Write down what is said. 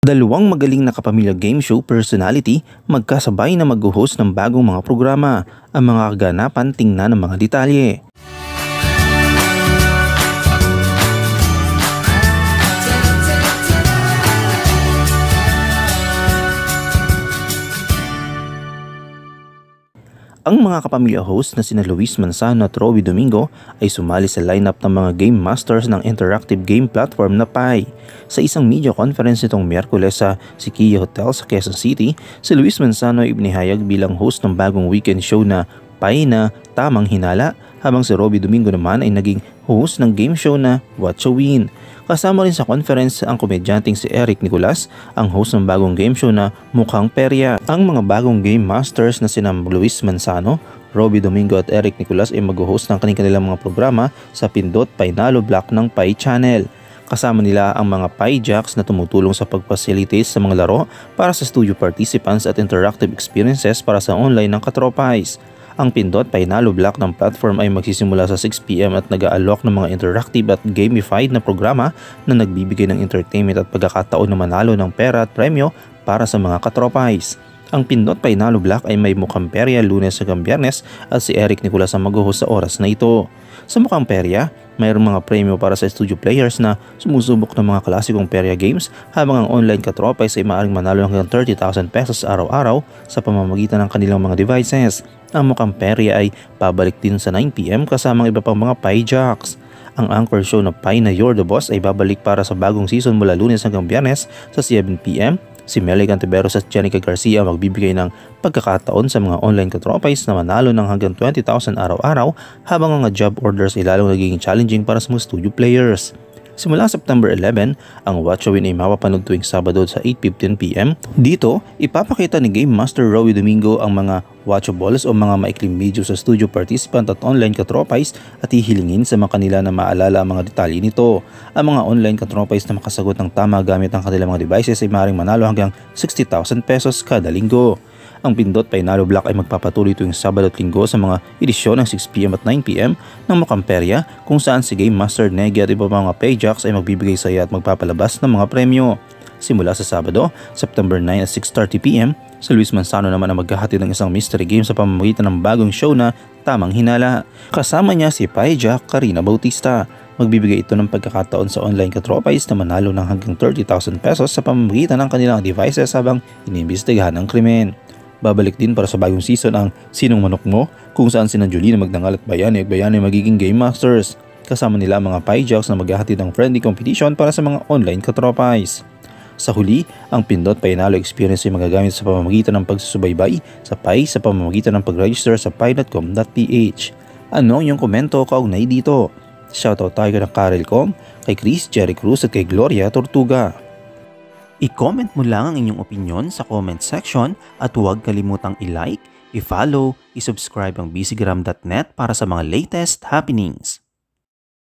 Dalawang magaling na kapamilya game show personality magkasabay na mag-host ng bagong mga programa. Ang mga kaganapan tingnan ng mga detalye. Ang mga kapamilya host na sina Luis Manzano at Roby Domingo ay sumali sa lineup ng mga game masters ng interactive game platform na Pi. Sa isang media conference nitong Miyerkules sa Siquijia Hotel sa Quezon City, si Luis Manzano ay ibinahayag bilang host ng bagong weekend show na Pi na Tamang Hinala, habang si Roby Domingo naman ay naging host ng game show na What You Win. Kasama rin sa conference ang komedyanteng si Eric Nicolas, ang host ng bagong game show na Mukhang Perya. Ang mga bagong game masters na sina Luis Manzano, Roby Domingo at Eric Nicolas ay mag-host ng kanilang mga programa sa Pindot Painalo Block ng Pi Channel. Kasama nila ang mga Pi Jacks na tumutulong sa pag-facilitate sa mga laro para sa studio participants at interactive experiences para sa online ng katropais. Ang Pindot Painalo Block ng platform ay magsisimula sa 6 PM at nag-aalok ng mga interactive at gamified na programa na nagbibigay ng entertainment at pagkakataon na manalo ng pera at premyo para sa mga katropais. Ang Pindot Painalo Block ay may Mukhang Perya Lunes hanggang Biyernes at si Eric Nicolas ang mag-host sa oras na ito. Sa Mukhang Perya, mayroong mga premyo para sa studio players na sumusubok ng mga klasikong perya games, habang ang online katropais ay maaaring manalo hanggang 30,000 pesos araw-araw sa pamamagitan ng kanilang mga devices. Ang Mukhang Perya ay pabalik din sa 9 PM kasama ang iba pang mga Pi Jacks. Ang anchor show na Pi na You're the Boss ay babalik para sa bagong season mula Lunes hanggang Biyernes sa 7 PM. Si Melly Cantiveros at Jenica Garcia magbibigay ng pagkakataon sa mga online katropais na manalo ng hanggang 20,000 araw-araw, habang ang job orders ay lalong nagiging challenging para sa mga studio players. Simula September 11, ang What You Win ay mapapanood tuwing Sabado sa 8:15 PM. Dito, ipapakita ni Game Master Roby Domingo ang mga watchables o mga maikling video sa studio participant at online katropais at hihilingin sa mga kanila na maalala ang mga detalye nito. Ang mga online katropais na makasagot ng tama gamit ang kanilang mga devices ay maaaring manalo hanggang 60,000 pesos kada linggo. Ang Pindot Painalo Block ay magpapatuloy tuwing Sabado at Linggo sa mga edisyon ng 6 PM at 9 PM ng Mukhang Perya, kung saan si Game Master Negi at iba mga Pi Jacks ay magbibigay saya at magpapalabas ng mga premyo. Simula sa Sabado, September 9 at 6:30 PM, si Luis Manzano naman ang maghahatid ng isang mystery game sa pamamagitan ng bagong show na Tamang Hinala. Kasama niya si Pi Jack Karina Bautista. Magbibigay ito ng pagkakataon sa online katropais na manalo ng hanggang 30,000 pesos sa pamamagitan ng kanilang devices habang iniimbestigahan ang krimen. Babalik din para sa bagong season ang Sinong Manok Mo, kung saan sina Jolina Magdangal at Bayani ay magiging game masters. Kasama nila ang mga Pi Jacks na maghahatid ng friendly competition para sa mga online katropais. Sa huli, ang Pindot Painalo Experience ay magagamit sa pamamagitan ng pagsusubaybay sa Pi sa pamamagitan ng pag-register sa pi.com.ph. Ano ang iyong komento kaugnay dito? Shoutout tayo kay Karel Com, kay Chris, Jerry Cruz at kay Gloria Tortuga. I-comment mo lang ang inyong opinion sa comment section at huwag kalimutang i-like, i-follow, i-subscribe ang bcgram.net para sa mga latest happenings.